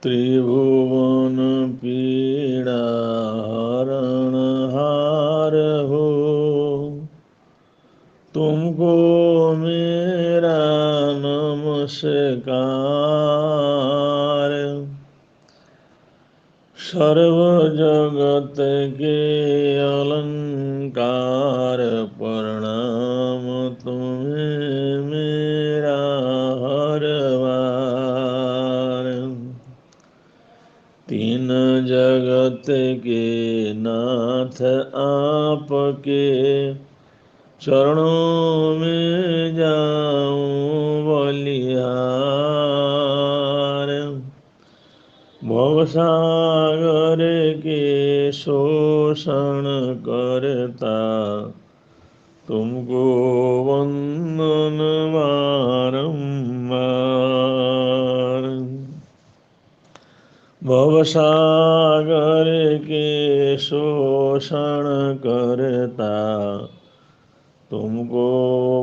त्रिभुवन पीड़ा हरण हार हो, तुमको मेरा नमस्कार। सर्व जगत के अलंकार, प्रणाम तुम्हें मेरा हर बार। तीन जगत के नाथ आपके, चरणों में जाऊं बलिहार। भवसागर के शोषण करता, तुमको वंदन बारंबार। भवसागर के शोषण करता, तुमको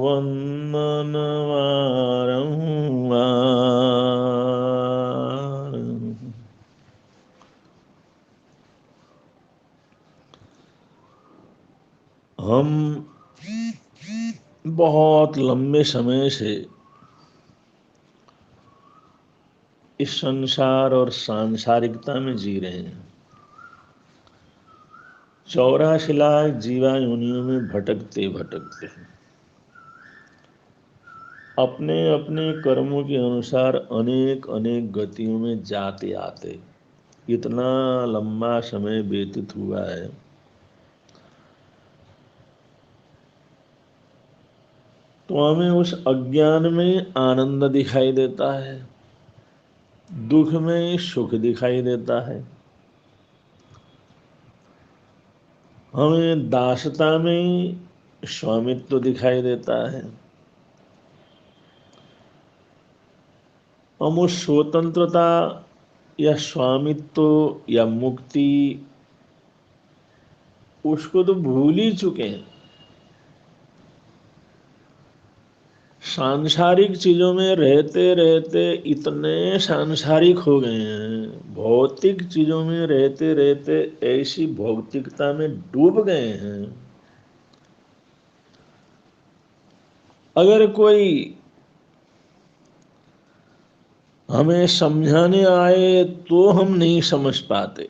वंदन बारंबार। हम बहुत लंबे समय से इस संसार और सांसारिकता में जी रहे हैं। 84 लाख जीवा योनियों में भटकते भटकते अपने अपने कर्मों के अनुसार अनेक अनेक गतियों में जाते आते इतना लंबा समय व्यतीत हुआ है। तो हमें उस अज्ञान में आनंद दिखाई देता है, दुख में सुख दिखाई देता है, हमें दासता में स्वामित्व दिखाई देता है। हम उस स्वतंत्रता या स्वामित्व या मुक्ति उसको तो भूल ही चुके हैं। सांसारिक चीजों में रहते रहते इतने सांसारिक हो गए हैं, भौतिक चीजों में रहते रहते ऐसी भौतिकता में डूब गए हैं। अगर कोई हमें समझाने आए तो हम नहीं समझ पाते।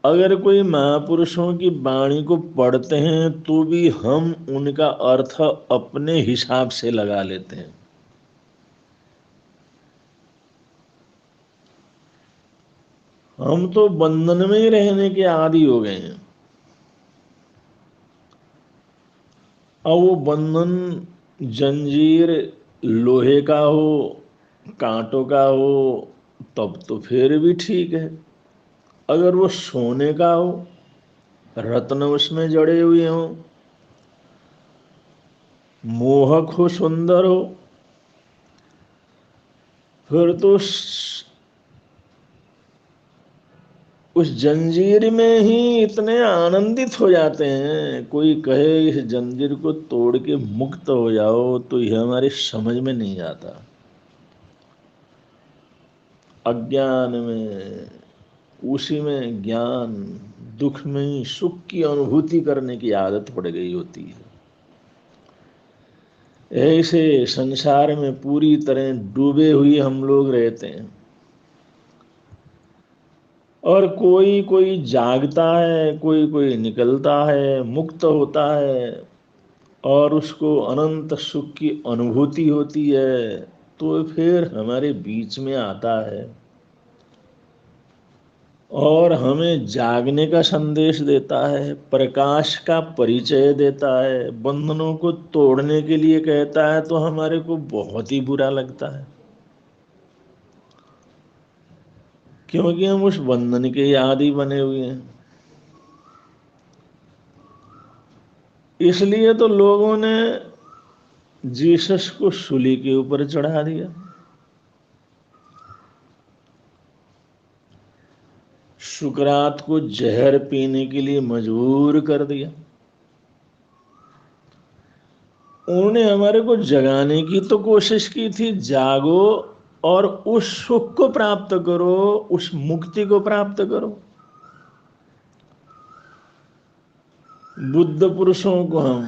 अगर कोई महापुरुषों की वाणी को पढ़ते हैं तो भी हम उनका अर्थ अपने हिसाब से लगा लेते हैं। हम तो बंधन में ही रहने के आदी हो गए हैं। अब वो बंधन जंजीर लोहे का हो, कांटों का हो, तब तो फिर भी ठीक है। अगर वो सोने का हो, रत्न उसमें जड़े हुए हों, मोहक हो, सुंदर हो, फिर तो उस जंजीर में ही इतने आनंदित हो जाते हैं। कोई कहे इस जंजीर को तोड़ के मुक्त हो जाओ तो यह हमारी समझ में नहीं आता। अज्ञान में, उसी में ज्ञान, दुख में ही सुख की अनुभूति करने की आदत पड़ गई होती है। ऐसे संसार में पूरी तरह डूबे हुए हम लोग रहते हैं। और कोई कोई जागता है, कोई कोई निकलता है, मुक्त होता है और उसको अनंत सुख की अनुभूति होती है, तो फिर हमारे बीच में आता है और हमें जागने का संदेश देता है, प्रकाश का परिचय देता है, बंधनों को तोड़ने के लिए कहता है। तो हमारे को बहुत ही बुरा लगता है, क्योंकि हम उस बंधन के आदी बने हुए हैं। इसलिए तो लोगों ने जीसस को सूली के ऊपर चढ़ा दिया, सुकरात को जहर पीने के लिए मजबूर कर दिया। उन्होंने हमारे को जगाने की तो कोशिश की थी, जागो और उस सुख को प्राप्त करो, उस मुक्ति को प्राप्त करो। बुद्ध पुरुषों को हम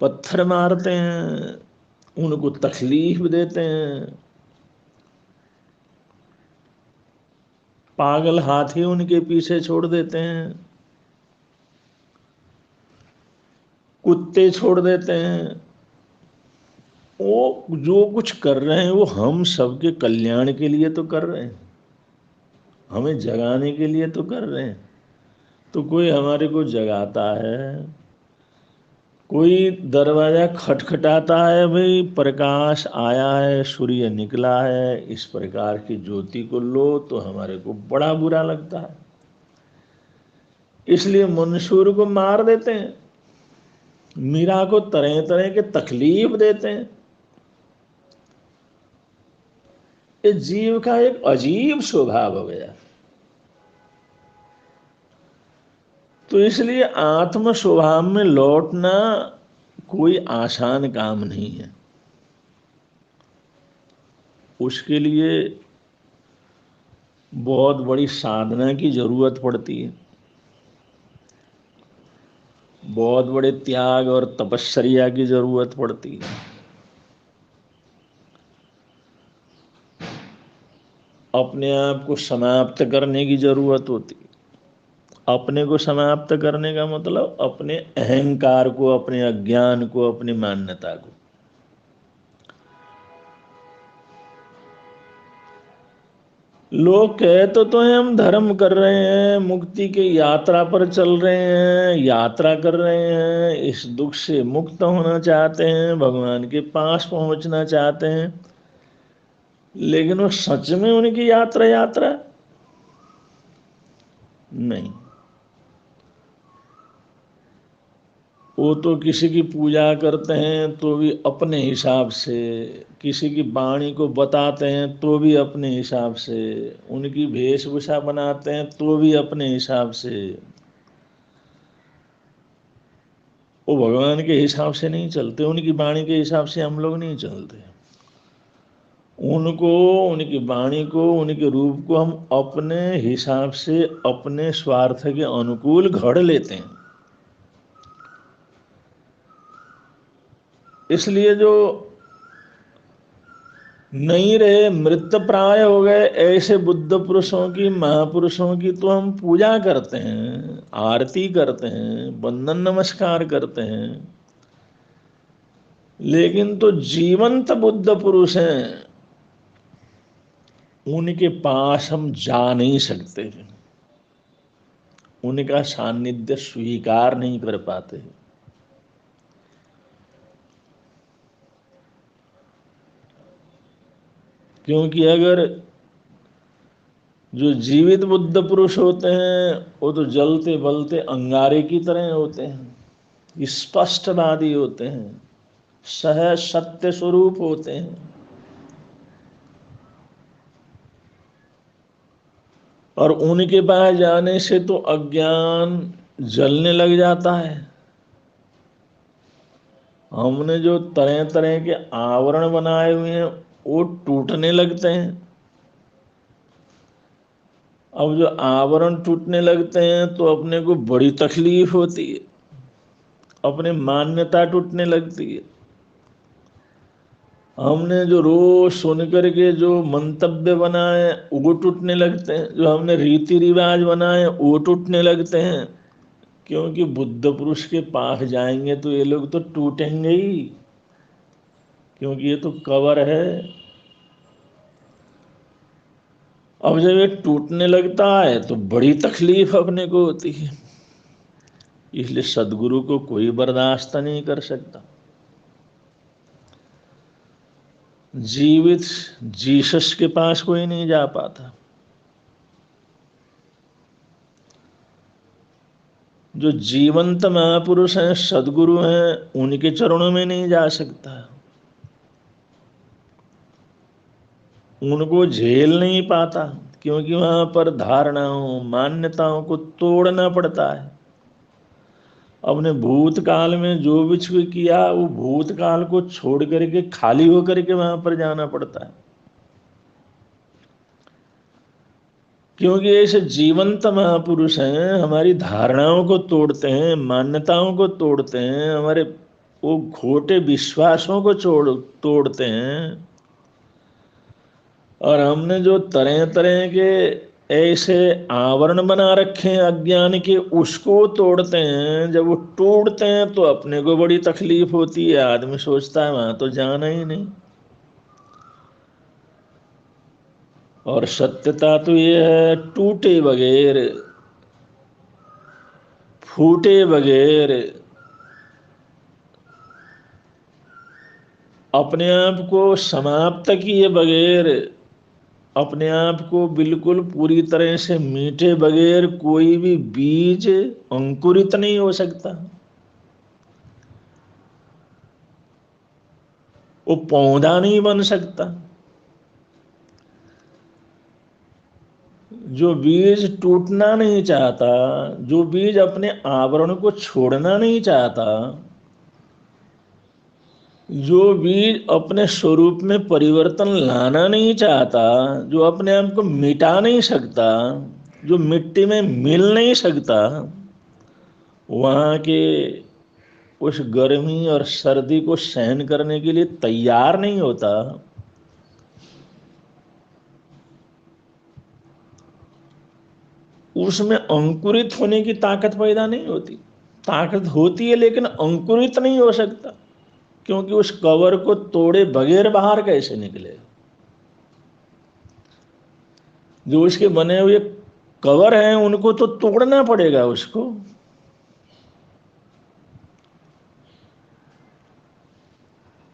पत्थर मारते हैं, उनको तकलीफ देते हैं, पागल हाथी उनके पीछे छोड़ देते हैं, कुत्ते छोड़ देते हैं। वो जो कुछ कर रहे हैं वो हम सबके कल्याण के लिए तो कर रहे हैं, हमें जगाने के लिए तो कर रहे हैं। तो कोई हमारे को जगाता है, कोई दरवाजा खटखटाता है, भाई प्रकाश आया है, सूर्य निकला है, इस प्रकार की ज्योति को लो, तो हमारे को बड़ा बुरा लगता है। इसलिए मंसूर को मार देते हैं, मीरा को तरह तरह के तकलीफ देते हैं। ये जीव का एक अजीब स्वभाव हो गया। तो इसलिए आत्म स्वभाव में लौटना कोई आसान काम नहीं है। उसके लिए बहुत बड़ी साधना की जरूरत पड़ती है, बहुत बड़े त्याग और तपस्या की जरूरत पड़ती है। अपने आप को समाप्त करने की जरूरत होती है। अपने को समाप्त करने का मतलब अपने अहंकार को, अपने अज्ञान को, अपनी मान्यता को। लोग कहते तो हैं हम धर्म कर रहे हैं, मुक्ति की यात्रा पर चल रहे हैं, यात्रा कर रहे हैं, इस दुख से मुक्त होना चाहते हैं, भगवान के पास पहुंचना चाहते हैं, लेकिन वो सच में उनकी यात्रा यात्रा नहीं। वो तो किसी की पूजा करते हैं तो भी अपने हिसाब से, किसी की वाणी को बताते हैं तो भी अपने हिसाब से, उनकी वेशभूषा बनाते हैं तो भी अपने हिसाब से। वो भगवान के हिसाब से नहीं चलते, उनकी वाणी के हिसाब से हम लोग नहीं चलते। उनको, उनकी वाणी को, उनके रूप को हम अपने हिसाब से, अपने स्वार्थ के अनुकूल घड़ लेते हैं। इसलिए जो नहीं रहे, मृत प्राय हो गए, ऐसे बुद्ध पुरुषों की, महापुरुषों की तो हम पूजा करते हैं, आरती करते हैं, वंदन नमस्कार करते हैं, लेकिन तो जीवंत बुद्ध पुरुष हैं, उनके पास हम जा नहीं सकते, उनका सानिध्य स्वीकार नहीं कर पाते। क्योंकि अगर जो जीवित बुद्ध पुरुष होते हैं वो तो जलते बलते अंगारे की तरह होते हैं, स्पष्टवादी होते हैं, सहज सत्य स्वरूप होते हैं, और उनके पास जाने से तो अज्ञान जलने लग जाता है। हमने जो तरह तरह के आवरण बनाए हुए हैं वो टूटने लगते हैं। अब जो आवरण टूटने लगते हैं तो अपने को बड़ी तकलीफ होती है, अपने मान्यता टूटने लगती है। हमने जो रोज सुन करके जो मंतव्य बनाए वो टूटने लगते हैं, जो हमने रीति रिवाज बनाए वो टूटने लगते हैं। क्योंकि बुद्ध पुरुष के पास जाएंगे तो ये लोग तो टूटेंगे ही, क्योंकि ये तो कवर है। अब जब ये टूटने लगता है तो बड़ी तकलीफ अपने को होती है। इसलिए सदगुरु को कोई बर्दाश्त नहीं कर सकता। जीवित जीसस के पास कोई नहीं जा पाता, जो जीवंत महापुरुष हैं, सदगुरु हैं, उनके चरणों में नहीं जा सकता, उनको झेल नहीं पाता, क्योंकि वहां पर धारणाओं, मान्यताओं को तोड़ना पड़ता है। अपने भूतकाल में जो भी कुछ किया वो भूतकाल को छोड़ करके खाली होकर के वहां पर जाना पड़ता है। क्योंकि ऐसे जीवंत महापुरुष हैं, हमारी धारणाओं को तोड़ते हैं, मान्यताओं को तोड़ते हैं, हमारे वो खोटे विश्वासों को तोड़ते हैं। और हमने जो तरह तरह के ऐसे आवरण बना रखे हैं अज्ञान के, उसको तोड़ते हैं। जब वो टूटते हैं तो अपने को बड़ी तकलीफ होती है, आदमी सोचता है वहां तो जाना ही नहीं। और सत्यता तो ये है, टूटे बगैर, फूटे बगैर, अपने आप को समाप्त किए बगैर, अपने आप को बिल्कुल पूरी तरह से मीटे बगैर कोई भी बीज अंकुरित नहीं हो सकता। वो पौधा नहीं बन सकता। जो बीज टूटना नहीं चाहता, जो बीज अपने आवरण को छोड़ना नहीं चाहता, जो बीज अपने स्वरूप में परिवर्तन लाना नहीं चाहता, जो अपने आप को मिटा नहीं सकता, जो मिट्टी में मिल नहीं सकता, वहां के उस गर्मी और सर्दी को सहन करने के लिए तैयार नहीं होता, उसमें अंकुरित होने की ताकत पैदा नहीं होती। ताकत होती है लेकिन अंकुरित नहीं हो सकता, क्योंकि उस कवर को तोड़े बगैर बाहर कैसे निकले। जो उसके बने हुए कवर हैं उनको तो तोड़ना पड़ेगा उसको।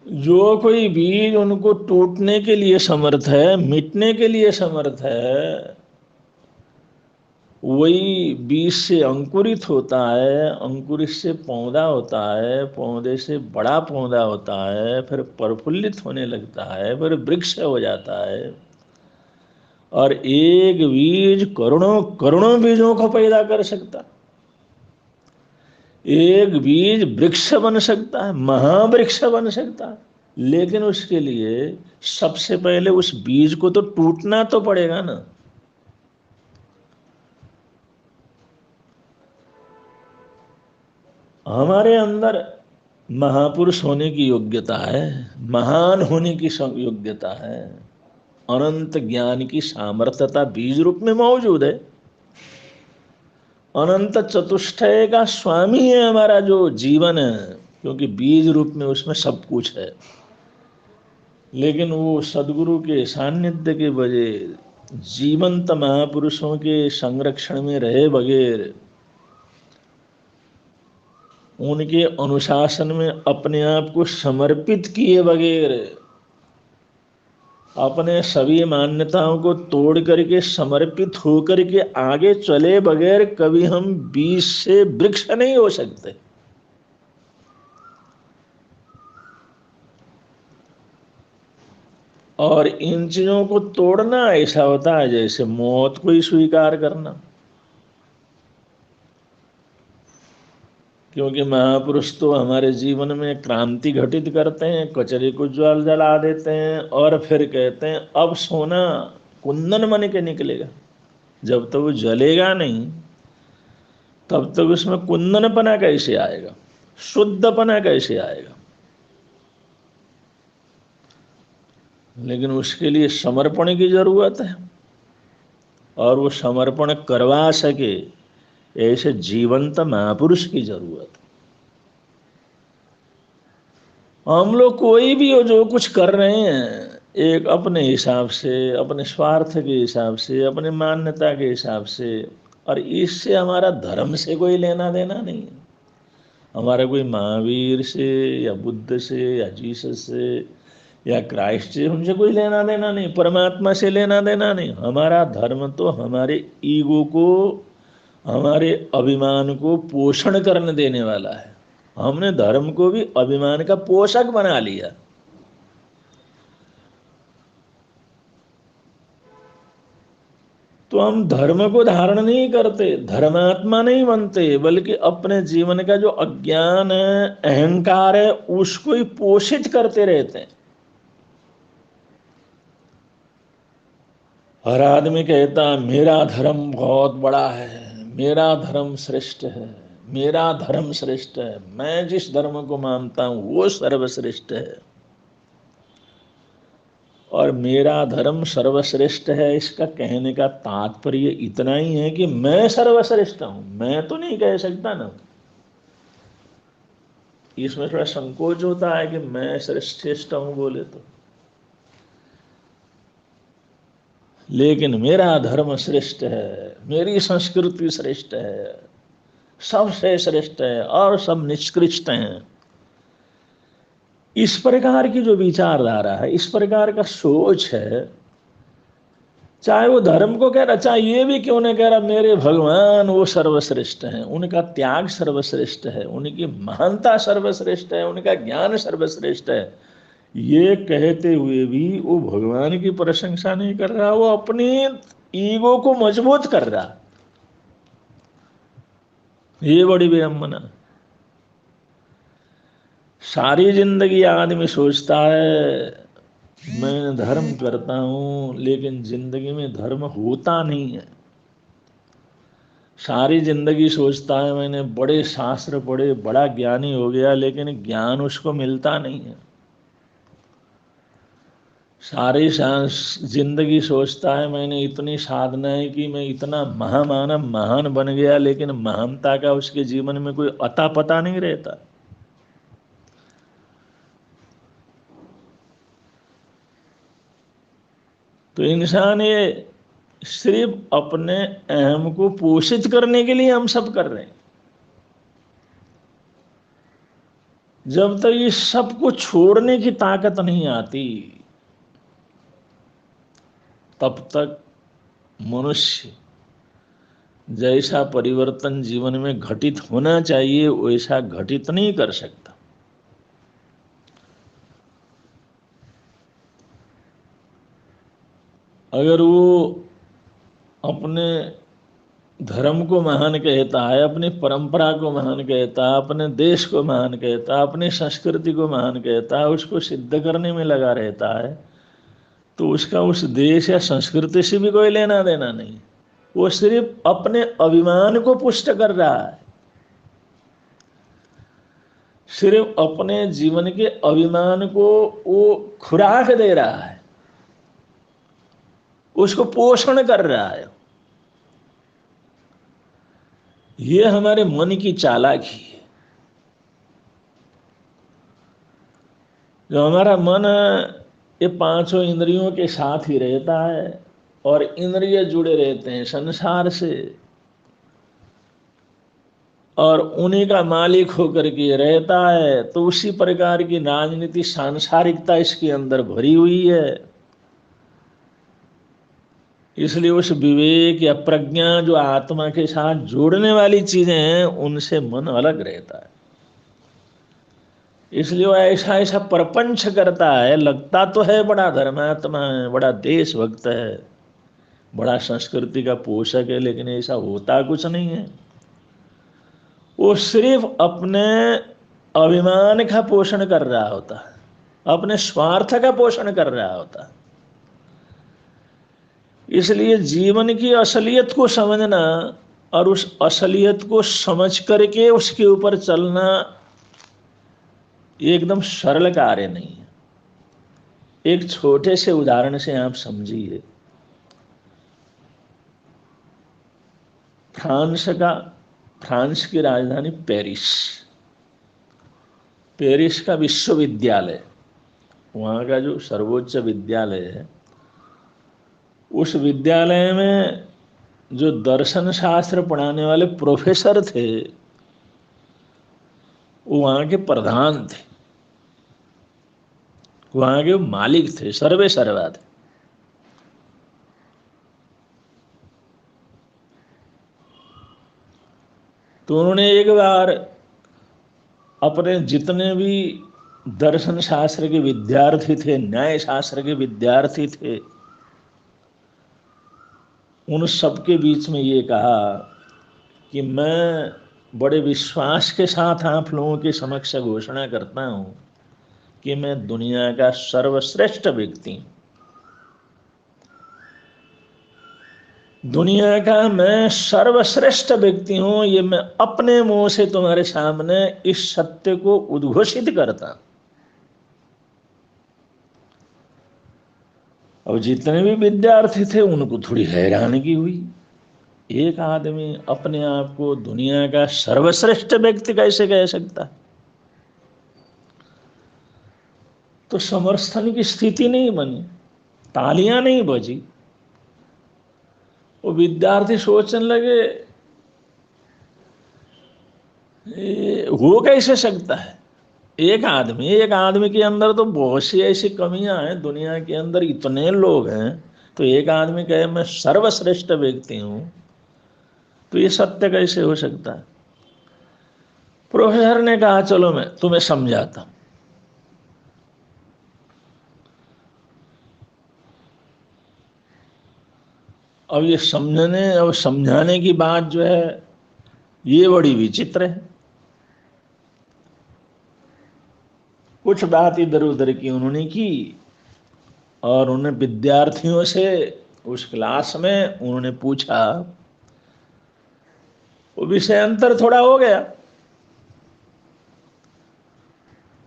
जो कोई बीज उनको टूटने के लिए समर्थ है, मिटने के लिए समर्थ है, वही बीज से अंकुरित होता है, अंकुरित से पौधा होता है, पौधे से बड़ा पौधा होता है, फिर प्रफुल्लित होने लगता है, फिर वृक्ष हो जाता है। और एक बीज करोड़ों करोड़ों बीजों को पैदा कर सकता। एक बीज वृक्ष बन सकता है, महावृक्ष बन सकता है। लेकिन उसके लिए सबसे पहले उस बीज को तो टूटना तो पड़ेगा ना। हमारे अंदर महापुरुष होने की योग्यता है, महान होने की योग्यता है, अनंत ज्ञान की सामर्थ्यता बीज रूप में मौजूद है। अनंत चतुष्टय का स्वामी है हमारा जो जीवन है, क्योंकि बीज रूप में उसमें सब कुछ है। लेकिन वो सदगुरु के सानिध्य के बगैर, जीवंत महापुरुषों के संरक्षण में रहे बगैर, उनके अनुशासन में अपने आप को समर्पित किए बगैर, अपने सभी मान्यताओं को तोड़ करके समर्पित होकर के आगे चले बगैर कभी हम बीज से वृक्ष नहीं हो सकते। और इन चीजों को तोड़ना ऐसा होता है जैसे मौत को ही स्वीकार करना। क्योंकि महापुरुष तो हमारे जीवन में क्रांति घटित करते हैं, कचरे को जला देते हैं और फिर कहते हैं अब सोना कुंदन बन के निकलेगा। जब तक वो जलेगा नहीं तब तक उसमें कुंदनपना कैसे आएगा, शुद्धपना कैसे आएगा। लेकिन उसके लिए समर्पण की जरूरत है, और वो समर्पण करवा सके ऐसे जीवंत महापुरुष की जरूरत है। हम लोग कोई भी हो जो कुछ कर रहे हैं, एक अपने हिसाब से, अपने स्वार्थ के हिसाब से, अपने मान्यता के हिसाब से, और इससे हमारा धर्म से कोई लेना देना नहीं है। हमारा कोई महावीर से या बुद्ध से या जीसस से या क्राइस्ट से, उनसे कोई लेना देना नहीं, परमात्मा से लेना देना नहीं। हमारा धर्म तो हमारे ईगो को, हमारे अभिमान को पोषण करने देने वाला है। हमने धर्म को भी अभिमान का पोषक बना लिया। तो हम धर्म को धारण नहीं करते, धर्मात्मा नहीं बनते, बल्कि अपने जीवन का जो अज्ञान है, अहंकार है, उसको ही पोषित करते रहते हैं। हर आदमी कहता है मेरा धर्म बहुत बड़ा है, मेरा धर्म श्रेष्ठ है, मेरा धर्म श्रेष्ठ है, मैं जिस धर्म को मानता हूं वो सर्वश्रेष्ठ है। और मेरा धर्म सर्वश्रेष्ठ है, इसका कहने का तात्पर्य इतना ही है कि मैं सर्वश्रेष्ठ हूं, मैं तो नहीं कह सकता ना। इसमें थोड़ा संकोच होता है कि मैं श्रेष्ठ हूं बोले तो, लेकिन मेरा धर्म श्रेष्ठ है, मेरी संस्कृति श्रेष्ठ है, सबसे श्रेष्ठ है और सब निष्कृष्ट हैं। इस प्रकार की जो विचारधारा है, इस प्रकार का सोच है, चाहे वो धर्म को कह रहा, चाहे ये भी क्यों नहीं कह रहा मेरे भगवान वो सर्वश्रेष्ठ हैं, उनका त्याग सर्वश्रेष्ठ है, उनकी महानता सर्वश्रेष्ठ है, उनका ज्ञान सर्वश्रेष्ठ है, ये कहते हुए भी वो भगवान की प्रशंसा नहीं कर रहा, वो अपनी ईगो को मजबूत कर रहा। ये बड़ी विडंबना। सारी जिंदगी आदमी सोचता है मैं धर्म करता हूं, लेकिन जिंदगी में धर्म होता नहीं है। सारी जिंदगी सोचता है मैंने बड़े शास्त्र पढ़े, बड़ा ज्ञानी हो गया, लेकिन ज्ञान उसको मिलता नहीं है। सारी जिंदगी सोचता है मैंने इतनी साधनाएं की, मैं इतना महामानव महान बन गया, लेकिन महानता का उसके जीवन में कोई अता पता नहीं रहता। तो इंसान ये सिर्फ अपने अहम को पोषित करने के लिए हम सब कर रहे हैं। जब तक इस सब को छोड़ने की ताकत नहीं आती, तब तक मनुष्य जैसा परिवर्तन जीवन में घटित होना चाहिए वैसा घटित नहीं कर सकता। अगर वो अपने धर्म को महान कहता है, अपनी परंपरा को महान कहता है, अपने देश को महान कहता है, अपनी संस्कृति को महान कहता है, उसको सिद्ध करने में लगा रहता है, तो उसका उस देश या संस्कृति से भी कोई लेना देना नहीं। वो सिर्फ अपने अभिमान को पुष्ट कर रहा है, सिर्फ अपने जीवन के अभिमान को वो खुराक दे रहा है, उसको पोषण कर रहा है। ये हमारे मन की चालाकी है। जो हमारा मन ये पांचों इंद्रियों के साथ ही रहता है और इंद्रिय जुड़े रहते हैं संसार से, और उन्हीं का मालिक होकर के रहता है, तो उसी प्रकार की राजनीति सांसारिकता इसके अंदर भरी हुई है। इसलिए उस विवेक या प्रज्ञा जो आत्मा के साथ जोड़ने वाली चीजें हैं, उनसे मन अलग रहता है। इसलिए वो ऐसा ऐसा प्रपंच करता है, लगता तो है बड़ा धर्मात्मा है, बड़ा देशभक्त है, बड़ा संस्कृति का पोषक है, लेकिन ऐसा होता कुछ नहीं है। वो सिर्फ अपने अभिमान का पोषण कर रहा होता है, अपने स्वार्थ का पोषण कर रहा होता है। इसलिए जीवन की असलियत को समझना और उस असलियत को समझ करके उसके ऊपर चलना ये एकदम सरल कार्य नहीं है। एक छोटे से उदाहरण से आप समझिए। फ्रांस की राजधानी पेरिस, पेरिस का विश्वविद्यालय, वहाँ का जो सर्वोच्च विद्यालय है, उस विद्यालय में जो दर्शन शास्त्र पढ़ाने वाले प्रोफेसर थे, वो वहाँ के प्रधान थे, वहाँ के मालिक थे, सर्वे सर्वा थे। तो उन्होंने एक बार अपने जितने भी दर्शन शास्त्र के विद्यार्थी थे, न्याय शास्त्र के विद्यार्थी थे, उन सबके बीच में ये कहा कि मैं बड़े विश्वास के साथ आप लोगों के समक्ष घोषणा करता हूं कि मैं दुनिया का सर्वश्रेष्ठ व्यक्ति हूं। दुनिया का मैं सर्वश्रेष्ठ व्यक्ति हूं, ये मैं अपने मुंह से तुम्हारे सामने इस सत्य को उद्घोषित करता। अब जितने भी विद्यार्थी थे उनको थोड़ी हैरानगी हुई, एक आदमी अपने आप को दुनिया का सर्वश्रेष्ठ व्यक्ति कैसे कह सकता। तो समर्थन की स्थिति नहीं बनी, तालियां नहीं बजी। वो विद्यार्थी सोचने लगे हो कैसे सकता है। एक आदमी के अंदर तो बहुत सी ऐसी कमियां हैं, दुनिया के अंदर इतने लोग हैं, तो एक आदमी कहे मैं सर्वश्रेष्ठ व्यक्ति हूं, तो ये सत्य कैसे हो सकता है। प्रोफेसर ने कहा चलो मैं तुम्हें समझाता हूं। अब ये समझाने की बात जो है ये बड़ी विचित्र है। कुछ बात इधर उधर की उन्होंने की और उन्हें विद्यार्थियों से उस क्लास में उन्होंने पूछा, वो विषय अंतर थोड़ा हो गया।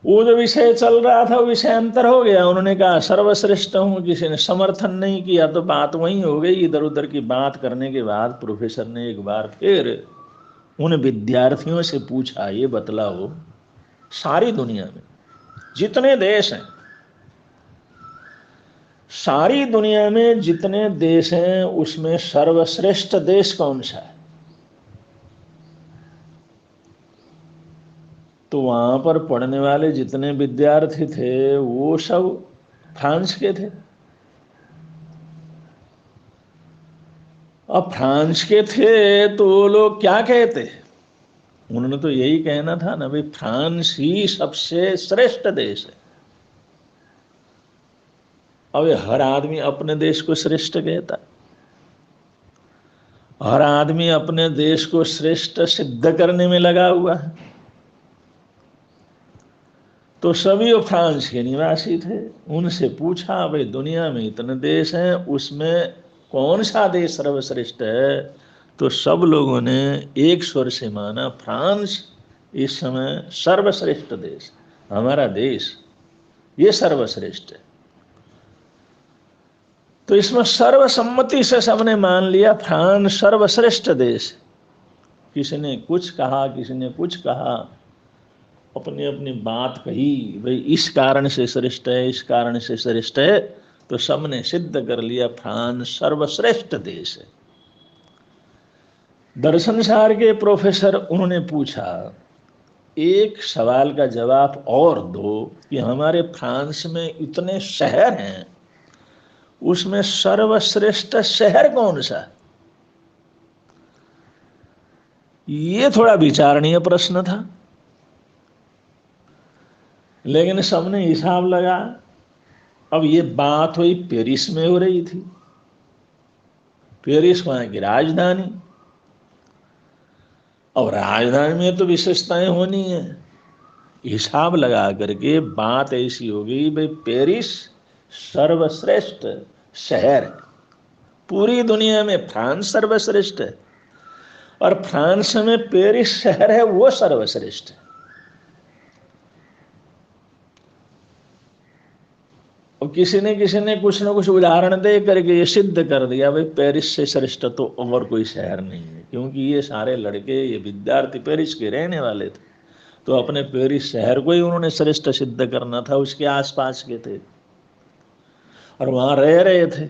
वो जो विषय चल रहा था वो विषय अंतर हो गया। उन्होंने कहा सर्वश्रेष्ठ हूं, किसी ने समर्थन नहीं किया, तो बात वहीं हो गई। इधर उधर की बात करने के बाद प्रोफेसर ने एक बार फिर उन विद्यार्थियों से पूछा, ये बतलाओ सारी दुनिया में जितने देश हैं, सारी दुनिया में जितने देश हैं उसमें सर्वश्रेष्ठ देश कौन सा है। तो वहां पर पढ़ने वाले जितने विद्यार्थी थे वो सब फ्रांस के थे। अब फ्रांस के थे तो वो लोग क्या कहते, उन्होंने तो यही कहना था ना भाई, फ्रांस ही सबसे श्रेष्ठ देश है। अब हर आदमी अपने देश को श्रेष्ठ कहता, हर आदमी अपने देश को श्रेष्ठ सिद्ध करने में लगा हुआ है। तो सभी वो फ्रांस के निवासी थे। उनसे पूछा भाई दुनिया में इतने देश हैं उसमें कौन सा देश सर्वश्रेष्ठ है। तो सब लोगों ने एक स्वर से माना फ्रांस इस समय सर्वश्रेष्ठ देश, हमारा देश ये सर्वश्रेष्ठ है। तो इसमें सर्वसम्मति से सबने मान लिया फ्रांस सर्वश्रेष्ठ देश। किसी ने कुछ कहा, किसी ने कुछ कहा, अपनी अपनी बात कही, भाई इस कारण से श्रेष्ठ है, इस कारण से श्रेष्ठ है। तो सबने सिद्ध कर लिया फ्रांस सर्वश्रेष्ठ देश है। दर्शन सार के प्रोफेसर उन्होंने पूछा एक सवाल का जवाब और दो कि हमारे फ्रांस में इतने शहर हैं उसमें सर्वश्रेष्ठ शहर कौन सा। ये थोड़ा विचारणीय प्रश्न था, लेकिन सबने हिसाब लगा। अब ये बात हुई पेरिस में हो रही थी, पेरिस वहां की राजधानी। अब राजधानी में तो विशेषताएं होनी है। हिसाब लगा करके बात ऐसी हो गई भाई पेरिस सर्वश्रेष्ठ शहर है, पूरी दुनिया में फ्रांस सर्वश्रेष्ठ है और फ्रांस में पेरिस शहर है वो सर्वश्रेष्ठ है। और किसी ने कुछ ना कुछ उदाहरण दे करके ये सिद्ध कर दिया भाई पेरिस से श्रेष्ठ तो और कोई शहर नहीं है, क्योंकि ये सारे लड़के, ये विद्यार्थी पेरिस के रहने वाले थे। तो अपने पेरिस शहर को ही उन्होंने श्रेष्ठ सिद्ध करना था, उसके आसपास के थे और वहां रह रहे थे।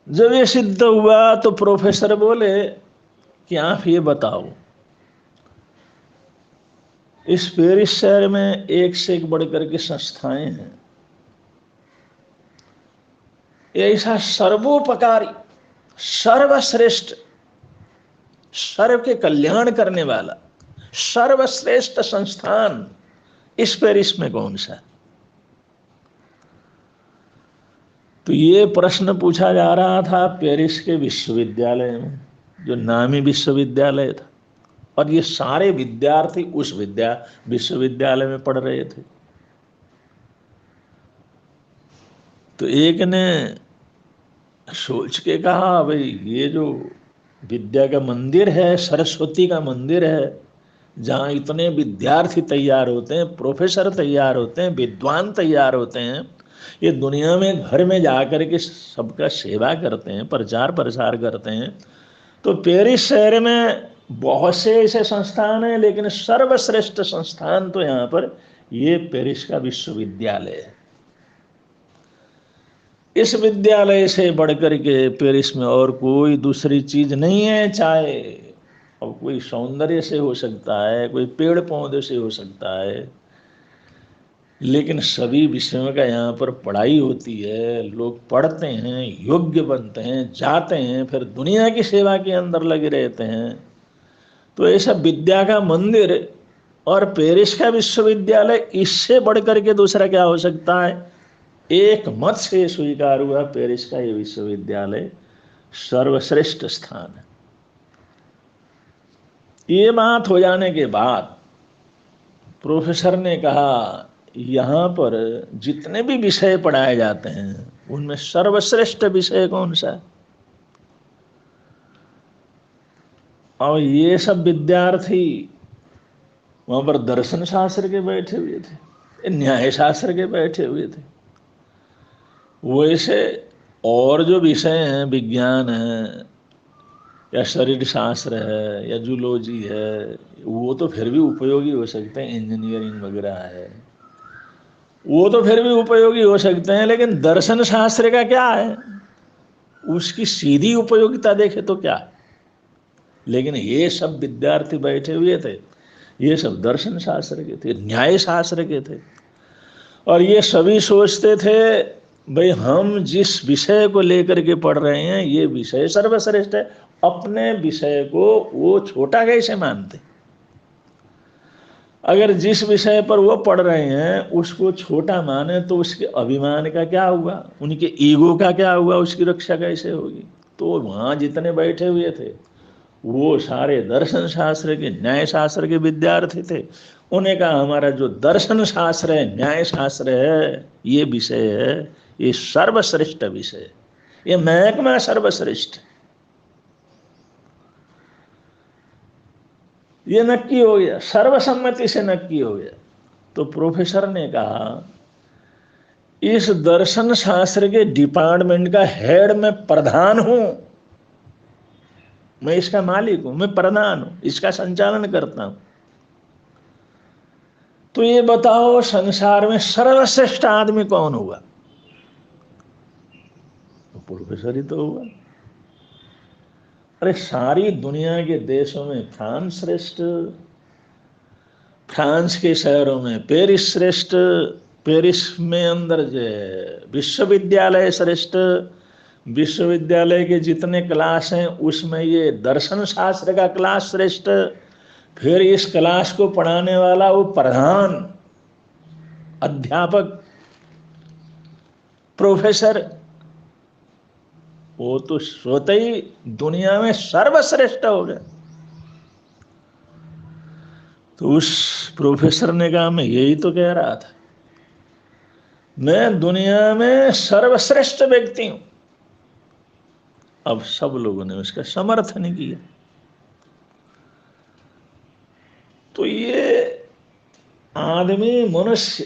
जब ये सिद्ध हुआ तो प्रोफेसर बोले कि आप ये बताओ इस पेरिस शहर में एक से एक बढ़कर के संस्थाएं हैं, ऐसा सर्वोपकारी सर्वश्रेष्ठ सर्व के कल्याण करने वाला सर्वश्रेष्ठ संस्थान इस पेरिस में कौन सा। तो ये प्रश्न पूछा जा रहा था पेरिस के विश्वविद्यालय में, जो नामी विश्वविद्यालय था, और ये सारे विद्यार्थी उस विश्वविद्यालय में पढ़ रहे थे। तो एक ने सोच के कहा, भाई ये जो विद्या का मंदिर है, सरस्वती का मंदिर है, जहाँ इतने विद्यार्थी तैयार होते हैं, प्रोफेसर तैयार होते हैं, विद्वान तैयार होते हैं, ये दुनिया में घर में जाकर के सबका सेवा करते हैं, प्रचार प्रसार करते हैं। तो पेरिस शहर में बहुत से ऐसे संस्थान हैं, लेकिन सर्वश्रेष्ठ संस्थान तो यहाँ पर ये पेरिस का विश्वविद्यालय है। इस विद्यालय से बढ़कर के पेरिस में और कोई दूसरी चीज नहीं है। चाहे अब कोई सौंदर्य से हो सकता है, कोई पेड़ पौधे से हो सकता है, लेकिन सभी विषयों का यहाँ पर पढ़ाई होती है। लोग पढ़ते हैं, योग्य बनते हैं, जाते हैं, फिर दुनिया की सेवा के अंदर लगे रहते हैं। तो ऐसा विद्या का मंदिर और पेरिस का विश्वविद्यालय, इससे बढ़कर के दूसरा क्या हो सकता है। एक मत से स्वीकार हुआ पेरिस का ये विश्वविद्यालय सर्वश्रेष्ठ स्थान है। ये बात हो जाने के बाद प्रोफेसर ने कहा, यहाँ पर जितने भी विषय पढ़ाए जाते हैं उनमें सर्वश्रेष्ठ विषय कौन सा है। और ये सब विद्यार्थी वहां पर दर्शन शास्त्र के बैठे हुए थे, न्याय शास्त्र के बैठे हुए थे। वैसे और जो विषय हैं, विज्ञान है या शरीर शास्त्र है या जूलॉजी है, वो तो फिर भी उपयोगी हो सकते हैं, इंजीनियरिंग वगैरह है, वो तो फिर भी उपयोगी हो सकते हैं। लेकिन दर्शन शास्त्र का क्या है, उसकी सीधी उपयोगिता देखे तो क्या है। लेकिन ये सब विद्यार्थी बैठे हुए थे, ये सब दर्शन शास्त्र के थे, न्याय शास्त्र के थे, और ये सभी सोचते थे भाई हम जिस विषय को लेकर के पढ़ रहे हैं ये विषय सर्वश्रेष्ठ है। अपने विषय को वो छोटा कैसे मानते। अगर जिस विषय पर वो पढ़ रहे हैं उसको छोटा माने तो उसके अभिमान का क्या हुआ, उनके ईगो का क्या हुआ, उसकी रक्षा कैसे होगी। तो वहाँ जितने बैठे हुए थे वो सारे दर्शन शास्त्र के, न्याय शास्त्र के विद्यार्थी थे। उन्हें कहा हमारा जो दर्शन शास्त्र है, न्याय शास्त्र है, ये विषय है, ये सर्वश्रेष्ठ विषय है, ये महकमा सर्वश्रेष्ठ, ये नक्की हो गया, सर्वसम्मति से नक्की हो गया। तो प्रोफेसर ने कहा इस दर्शन शास्त्र के डिपार्टमेंट का हेड मैं प्रधान हूं, मैं इसका मालिक हूं, मैं प्रधान हूं, इसका संचालन करता हूं। तो ये बताओ संसार में सर्वश्रेष्ठ आदमी कौन हुआ। तो प्रोफेसर ही तो हुआ। अरे सारी दुनिया के देशों में फ्रांस श्रेष्ठ, फ्रांस के शहरों में पेरिस श्रेष्ठ, पेरिस में अंदर जो विश्वविद्यालय श्रेष्ठ, विश्वविद्यालय के जितने क्लास हैं उसमें ये दर्शन शास्त्र का क्लास श्रेष्ठ, फिर इस क्लास को पढ़ाने वाला वो प्रधान अध्यापक प्रोफेसर, वो तो स्वतः ही दुनिया में सर्वश्रेष्ठ हो गया। तो उस प्रोफेसर ने कहा मैं यही तो कह रहा था, मैं दुनिया में सर्वश्रेष्ठ व्यक्ति हूं। अब सब लोगों ने उसका समर्थन किया। तो ये आदमी, मनुष्य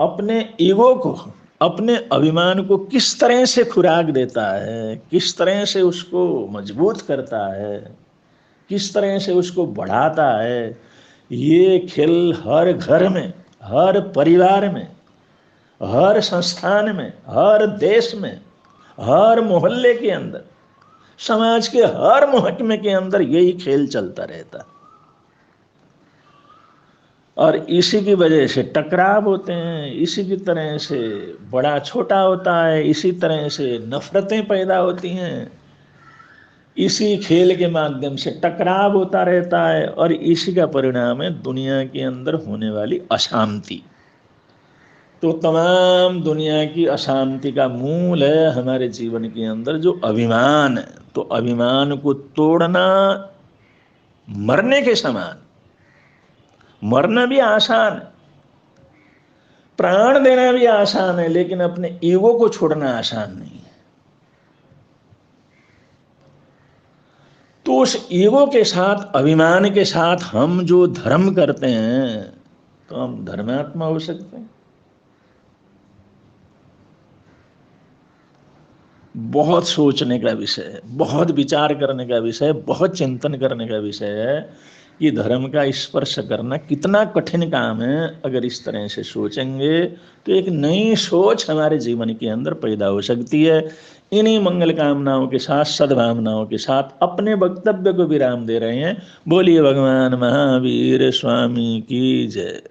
अपने ईगो को, अपने अभिमान को किस तरह से खुराक देता है, किस तरह से उसको मजबूत करता है, किस तरह से उसको बढ़ाता है, ये खेल हर घर में, हर परिवार में, हर संस्थान में, हर देश में, हर मोहल्ले के अंदर, समाज के हर महकमे के अंदर यही खेल चलता रहता है। और इसी की वजह से टकराव होते हैं, इसी की तरह से बड़ा छोटा होता है, इसी तरह से नफरतें पैदा होती हैं, इसी खेल के माध्यम से टकराव होता रहता है, और इसी का परिणाम है दुनिया के अंदर होने वाली अशांति। तो तमाम दुनिया की अशांति का मूल है हमारे जीवन के अंदर जो अभिमान है। तो अभिमान को तोड़ना मरने के समान। मरना भी आसान है, प्राण देना भी आसान है, लेकिन अपने ईगो को छोड़ना आसान नहीं है। तो उस ईगो के साथ, अभिमान के साथ हम जो धर्म करते हैं तो हम धर्मात्मा हो सकते हैं। बहुत सोचने का विषय है, बहुत विचार करने का विषय है, बहुत चिंतन करने का विषय है कि धर्म का स्पर्श करना कितना कठिन काम है। अगर इस तरह से सोचेंगे तो एक नई सोच हमारे जीवन के अंदर पैदा हो सकती है। इन्हीं मंगल कामनाओं के साथ, सद्भावनाओं के साथ अपने वक्तव्य को विराम दे रहे हैं। बोलिए भगवान महावीर स्वामी की जय।